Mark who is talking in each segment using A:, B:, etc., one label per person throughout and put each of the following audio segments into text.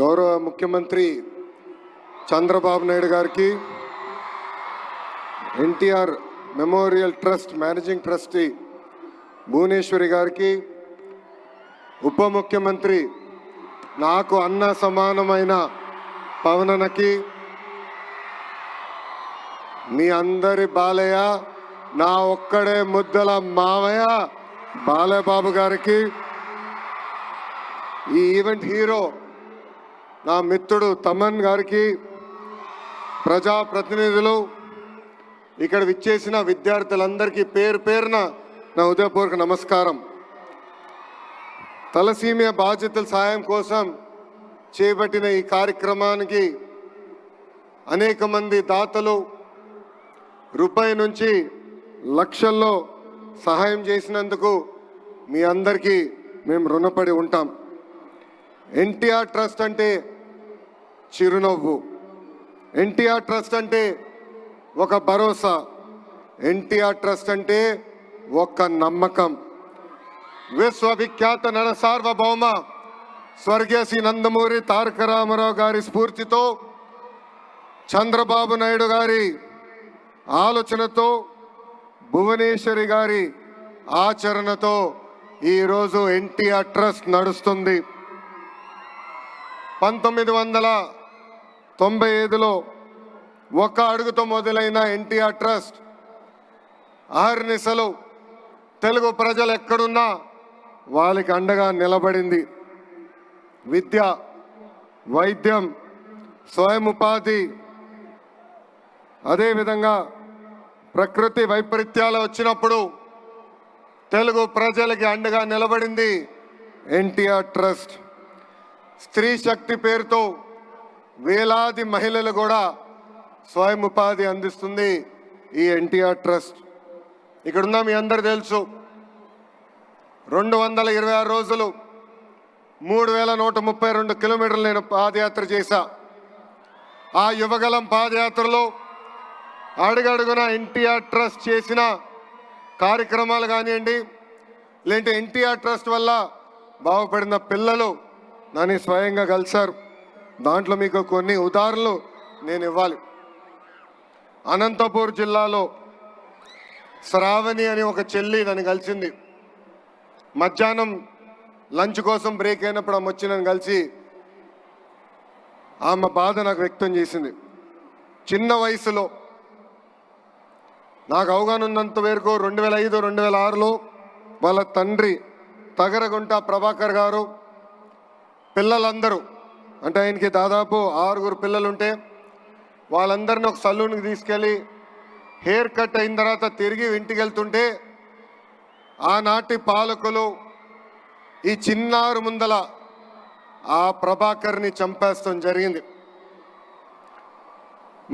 A: గౌరవ ముఖ్యమంత్రి చంద్రబాబు నాయుడు గారికి, NTR memorial trust managing trustee Bhuvaneswari గారికి, ఉప ముఖ్యమంత్రి నాకు అన్న సమానమైన పవనన్నకి, మీ అందరి బాలయ్య, నా ఒక్కడే ముద్దల మావయ్య బాలయ్య బాబు గారికి, ఈ ఈవెంట్ హీరో నా మిత్రుడు తమన్ గారికి, ప్రజాప్రతినిధులు, ఇక్కడ విచ్చేసిన విద్యార్థులందరికీ పేరు పేరున నా హృదయపూర్వక నమస్కారం. తలసీమియా బాధితుల సాయం కోసం చేపట్టిన ఈ కార్యక్రమానికి అనేక మంది దాతలు రూపాయి నుంచి లక్షల్లో సహాయం చేసినందుకు మీ అందరికీ మేము రుణపడి ఉంటాం. ఎన్టీఆర్ ట్రస్ట్ అంటే చిరునవ్వు, ఎన్టీఆర్ ట్రస్ట్ అంటే ఒక భరోసా, ఎన్టీఆర్ ట్రస్ట్ అంటే ఒక నమ్మకం. విశ్వవిఖ్యాత నట సార్వభౌమ స్వర్గీయ శ్రీ నందమూరి తారక రామారావు గారి స్ఫూర్తితో, చంద్రబాబు నాయుడు గారి ఆలోచనతో, భువనేశ్వరి గారి ఆచరణతో ఈరోజు ఎన్టీఆర్ ట్రస్ట్ నడుస్తుంది. 1995లో ఒక అడుగుతో మొదలైన ఎన్టీఆర్ ట్రస్ట్ అహర్నిశలు తెలుగు ప్రజలు ఎక్కడున్నా వాళ్ళకి అండగా నిలబడింది. విద్య, వైద్యం, స్వయం ఉపాధి, అదేవిధంగా ప్రకృతి వైపరీత్యాలు వచ్చినప్పుడు తెలుగు ప్రజలకి అండగా నిలబడింది ఎన్టీఆర్ ట్రస్ట్. స్త్రీ శక్తి పేరుతో వేలాది మహిళలు కూడా స్వయం ఉపాధి అందిస్తుంది ఈ ఎన్టీఆర్ ట్రస్ట్. ఇక్కడున్న మీ అందరు తెలుసు, 226 రోజులు 3132 కిలోమీటర్లు నేను పాదయాత్ర చేశా. ఆ యువగలం పాదయాత్రలో అడుగడుగున ఎన్టీఆర్ ట్రస్ట్ చేసిన కార్యక్రమాలు కానివ్వండి, లేదంటే ఎన్టీఆర్ ట్రస్ట్ వల్ల బాగుపడిన పిల్లలు నన్ను స్వయంగా కలిశారు. దాంట్లో మీకు కొన్ని ఉదాహరణలు నేను ఇవ్వాలి. అనంతపూర్ జిల్లాలో శ్రావణి అని ఒక చెల్లి నన్ను కలిసింది. మధ్యాహ్నం లంచ్ కోసం బ్రేక్ అయినప్పుడు ఆమె వచ్చి నన్ను కలిసి ఆమె బాధ నాకు వ్యక్తం చేసింది. చిన్న వయసులో నాకు అవగాహన ఉన్నంత వరకు 2005, 2006లో వాళ్ళ తండ్రి తగరగుంట ప్రభాకర్ గారు పిల్లలందరూ, అంటే ఆయనకి దాదాపు 6 పిల్లలుంటే వాళ్ళందరినీ ఒక సలూన్కి తీసుకెళ్ళి హెయిర్ కట్ అయిన తర్వాత తిరిగి ఇంటికి వెళ్తుంటే ఆనాటి పాలకులు ఈ చిన్నారు ముందల ఆ ప్రభాకర్ని చంపేస్తాం జరిగింది.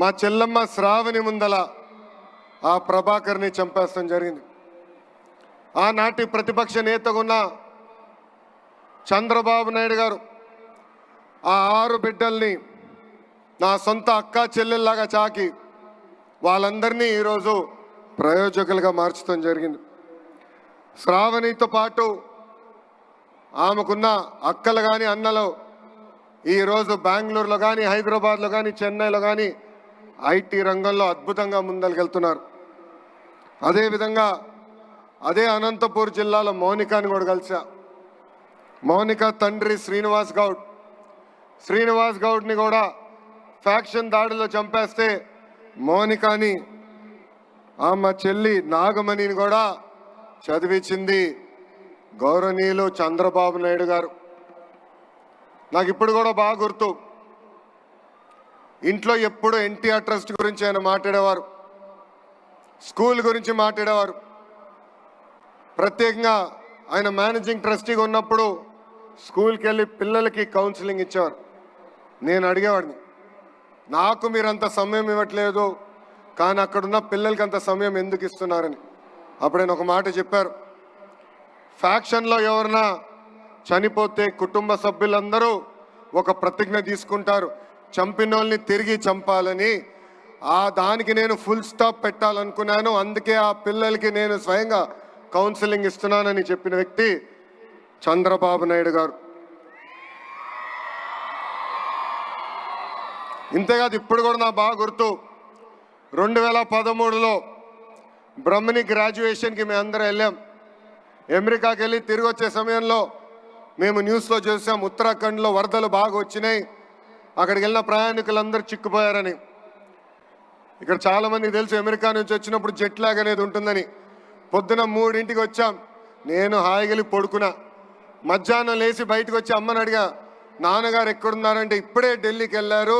A: మా చెల్లమ్మ శ్రావణి ముందల ఆ ప్రభాకర్ని చంపేస్తాం జరిగింది. ఆనాటి ప్రతిపక్ష నేతగా ఉన్న చంద్రబాబు నాయుడు గారు ఆ 6 బిడ్డల్ని నా సొంత అక్క చెల్లెల్లాగా చాకి వాళ్ళందరినీ ఈరోజు ప్రయోజకులుగా మార్చడం జరిగింది. శ్రావణితో పాటు ఆమెకున్న అక్కలు కానీ అన్నలు ఈరోజు బెంగళూరులో కానీ, హైదరాబాద్లో కానీ, చెన్నైలో కానీ ఐటీ రంగంలో అద్భుతంగా ముందరికెళ్తున్నారు. అదేవిధంగా అదే అనంతపూర్ జిల్లాలో మౌనికాని కూడా కలిసా. మౌనిక తండ్రి శ్రీనివాస్ గౌడ్ని కూడా ఫ్యాక్షన్ దాడిలో చంపేస్తే మౌనికాని ఆమె చెల్లి నాగమణిని కూడా చదివించింది గౌరవనీయులు చంద్రబాబు నాయుడు గారు. నాకు ఇప్పుడు కూడా బాగా గుర్తు, ఇంట్లో ఎప్పుడు ఎన్టీఆర్ ట్రస్ట్ గురించి ఆయన మాట్లాడేవారు, స్కూల్ గురించి మాట్లాడేవారు. ప్రత్యేకంగా ఆయన మేనేజింగ్ ట్రస్టీగా ఉన్నప్పుడు స్కూల్కి వెళ్ళి పిల్లలకి కౌన్సిలింగ్ ఇచ్చేవారు. నేను అడిగేవాడిని, నాకు మీరంత సమయం ఇవ్వట్లేదు కానీ అక్కడున్న పిల్లలకి అంత సమయం ఎందుకు ఇస్తున్నారని. అప్పుడైనా ఒక మాట చెప్పారు, ఫ్యాక్షన్లో ఎవరన్నా చనిపోతే కుటుంబ సభ్యులందరూ ఒక ప్రతిజ్ఞ తీసుకుంటారు, చంపిన వాళ్ళని తిరిగి చంపాలని. దానికి నేను ఫుల్ స్టాప్ పెట్టాలనుకున్నాను, అందుకే ఆ పిల్లలకి నేను స్వయంగా కౌన్సిలింగ్ ఇస్తున్నానని చెప్పిన వ్యక్తి చంద్రబాబు నాయుడు గారు. ఇంతేకాదు ఇప్పుడు కూడా నాకు బాగా గుర్తు 2013లో బ్రహ్మణి గ్రాడ్యుయేషన్కి మేము అందరం వెళ్ళాం. అమెరికాకి వెళ్ళి తిరిగి వచ్చే సమయంలో మేము న్యూస్లో చూసాం ఉత్తరాఖండ్లో వరదలు బాగా వచ్చినాయి, అక్కడికి వెళ్ళిన ప్రయాణికులందరూ చిక్కుపోయారని. ఇక్కడ చాలామందికి తెలుసు అమెరికా నుంచి వచ్చినప్పుడు జెట్ లాగ్ అనేది ఉంటుందని. పొద్దున 3ంటికి వచ్చాం, నేను హాయిగలి పడుకున్నా. మధ్యాహ్నం లేచి బయటకు వచ్చి అమ్మని అడిగా, నాన్నగారు ఎక్కడున్నారంటే ఇప్పుడే ఢిల్లీకి వెళ్ళారు,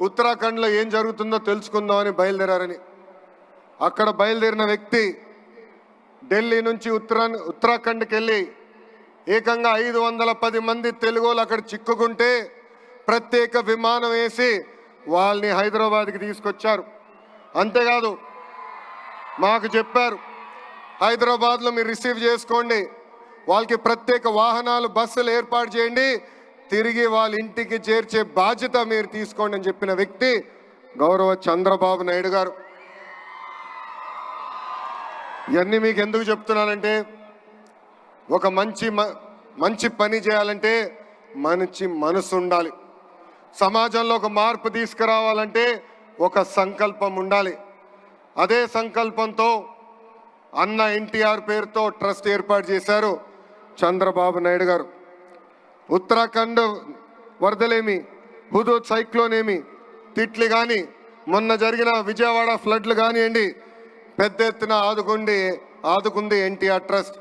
A: ఉత్తరాఖండ్లో ఏం జరుగుతుందో తెలుసుకుందామని బయలుదేరారని. అక్కడ బయలుదేరిన వ్యక్తి ఢిల్లీ నుంచి ఉత్తరాఖండ్కి వెళ్ళి ఏకంగా 510 మంది తెలుగు వాళ్ళు అక్కడ చిక్కుకుంటే ప్రత్యేక విమానం వేసి వాళ్ళని హైదరాబాద్కి తీసుకొచ్చారు. అంతేకాదు మాకు చెప్పారు, హైదరాబాద్లో మీరు రిసీవ్ చేసుకోండి, వాళ్ళకి ప్రత్యేక వాహనాలు బస్సులు ఏర్పాటు చేయండి, తిరిగి వాళ్ళ ఇంటికి చేర్చే బాధ్యత మీరు తీసుకోండి అని చెప్పిన వ్యక్తి గౌరవ చంద్రబాబు నాయుడు గారు. ఇవన్నీ మీకు ఎందుకు చెప్తున్నానంటే, ఒక మంచి పని చేయాలంటే మంచి మనసు ఉండాలి. సమాజంలో ఒక మార్పు తీసుకురావాలంటే ఒక సంకల్పం ఉండాలి. అదే సంకల్పంతో అన్న ఎన్టీఆర్ పేరుతో ట్రస్ట్ ఏర్పాటు చేశారు చంద్రబాబు నాయుడు గారు. ఉత్తరాఖండ్ వరదలేమి, హుదూద్ సైక్లోన్ ఏమి, తిట్లి కానీ, మొన్న జరిగిన విజయవాడ ఫ్లడ్లు కానివ్వండి, పెద్ద ఎత్తున ఆదుకుంది ఎన్టీఆర్ ట్రస్ట్.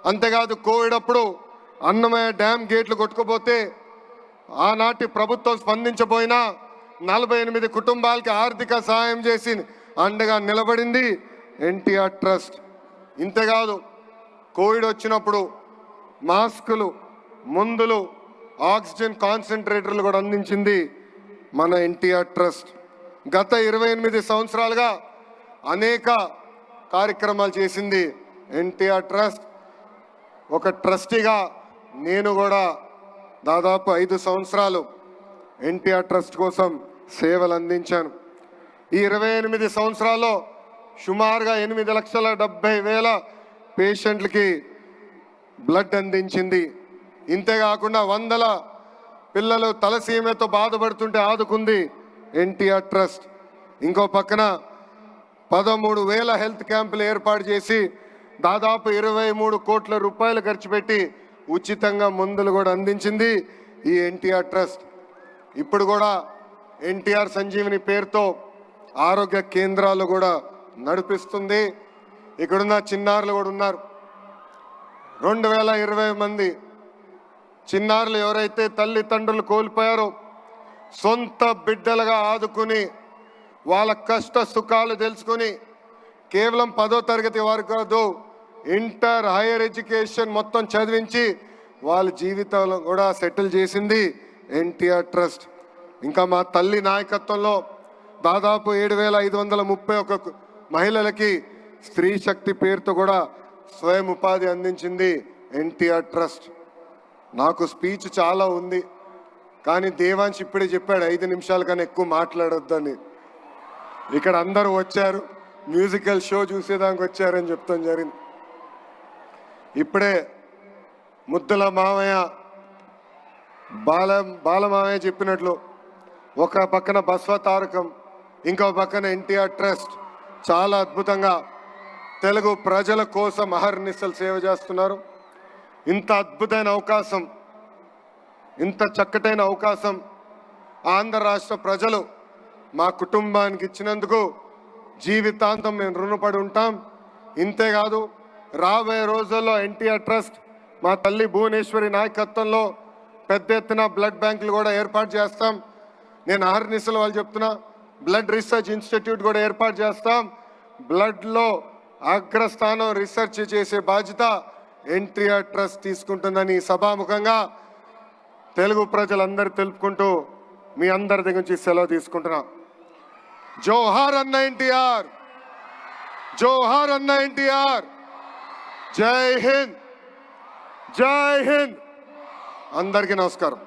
A: అంతేకాదు కోవిడ్ అప్పుడు అన్నమయ్య డ్యామ్ గేట్లు కొట్టుకుపోతే ఆనాటి ప్రభుత్వం స్పందించబోయినా 48 కుటుంబాలకి ఆర్థిక సహాయం చేసి అండగా నిలబడింది ఎన్టీఆర్ ట్రస్ట్. ఇంతేకాదు కోవిడ్ వచ్చినప్పుడు మాస్కులు, మందులు, ఆక్సిజన్ కాన్సన్ట్రేటర్లు కూడా అందించింది మన ఎన్టీఆర్ ట్రస్ట్. గత 28 సంవత్సరాలుగా అనేక కార్యక్రమాలు చేసింది ఎన్టీఆర్ ట్రస్ట్. ఒక ట్రస్టీగా నేను కూడా దాదాపు 5 సంవత్సరాలు ఎన్టీఆర్ ట్రస్ట్ కోసం సేవలు అందించాను. ఈ 28 సంవత్సరాల్లో సుమారుగా 8,70,000 పేషెంట్లకి బ్లడ్ అందించింది. ఇంతేకాకుండా 100 పిల్లలు తలసీమతో బాధపడుతుంటే ఆదుకుంది ఎన్టీఆర్ ట్రస్ట్. ఇంకో పక్కన 13,000 హెల్త్ క్యాంపులు ఏర్పాటు చేసి దాదాపు 23 కోట్ల రూపాయలు ఖర్చు పెట్టి ఉచితంగా మందులు కూడా అందించింది ఈ ఎన్టీఆర్ ట్రస్ట్. ఇప్పుడు కూడా ఎన్టీఆర్ సంజీవిని పేరుతో ఆరోగ్య కేంద్రాలు కూడా నడిపిస్తుంది. ఇక్కడున్న చిన్నారులు కూడా ఉన్నారు. 2,020 మంది చిన్నారులు ఎవరైతే తల్లిదండ్రులు కోల్పోయారో సొంత బిడ్డలుగా ఆదుకుని వాళ్ళ కష్ట సుఖాలు తెలుసుకుని కేవలం 10వ తరగతి వరకు కాదు, ఇంటర్, హైయర్ ఎడ్యుకేషన్ మొత్తం చదివించి వాళ్ళ జీవితాలు కూడా సెటిల్ చేసింది ఎన్టీఆర్ ట్రస్ట్. ఇంకా మా తల్లి నాయకత్వంలో దాదాపు 7,531 మహిళలకి స్త్రీ శక్తి పేరుతో కూడా స్వయం ఉపాధి అందించింది ఎన్టీఆర్ ట్రస్ట్. నాకు స్పీచ్ చాలా ఉంది, కానీ దేవాంశ్ ఇప్పుడే చెప్పాడు 5 నిమిషాల కన్నా ఎక్కువ మాట్లాడొద్దని. ఇక్కడ అందరూ వచ్చారు, మ్యూజికల్ షో చూసేదానికి వచ్చారని చెప్తాం జరిగింది. ఇప్పుడే ముద్దుల మామయ్య, బాలమామయ్య చెప్పినట్లు ఒక పక్కన బస్వ తారకం, ఇంకో పక్కన ఎన్టీఆర్ ట్రస్ట్ చాలా అద్భుతంగా తెలుగు ప్రజల కోసం అహర్నిశలు సేవ చేస్తున్నారు. ఇంత అద్భుతమైన అవకాశం, ఇంత చక్కటైన అవకాశం ఆంధ్ర రాష్ట్ర ప్రజలు మా కుటుంబానికి ఇచ్చినందుకు జీవితాంతం మేము రుణపడి ఉంటాం. ఇంతేకాదు రాబోయే రోజుల్లో ఎన్టీఆర్ ట్రస్ట్ మా తల్లి భువనేశ్వరి నాయకత్వంలో పెద్ద ఎత్తున బ్లడ్ బ్యాంకులు కూడా ఏర్పాటు చేస్తాం. నేను అహర్నిశలు వాళ్ళు చెప్తున్నా, బ్లడ్ రీసెర్చ్ ఇన్స్టిట్యూట్ కూడా ఏర్పాటు చేస్తాం. బ్లడ్లో అగ్రస్థానం రీసెర్చ్ చేసే బాధ్యత ఎన్టీఆర్ ట్రస్ట్ తీసుకుంటుందని సభాముఖంగా తెలుగు ప్రజలందరూ తెలుపుకుంటూ మీ అందరి దగ్గర నుంచి సెలవు తీసుకుంటున్నా. జోహార్ అన్న ఎన్టీఆర్, జోహార్ అన్న ఎన్టీఆర్, జై హింద్, జై హింద్. అందరికీ నమస్కారం.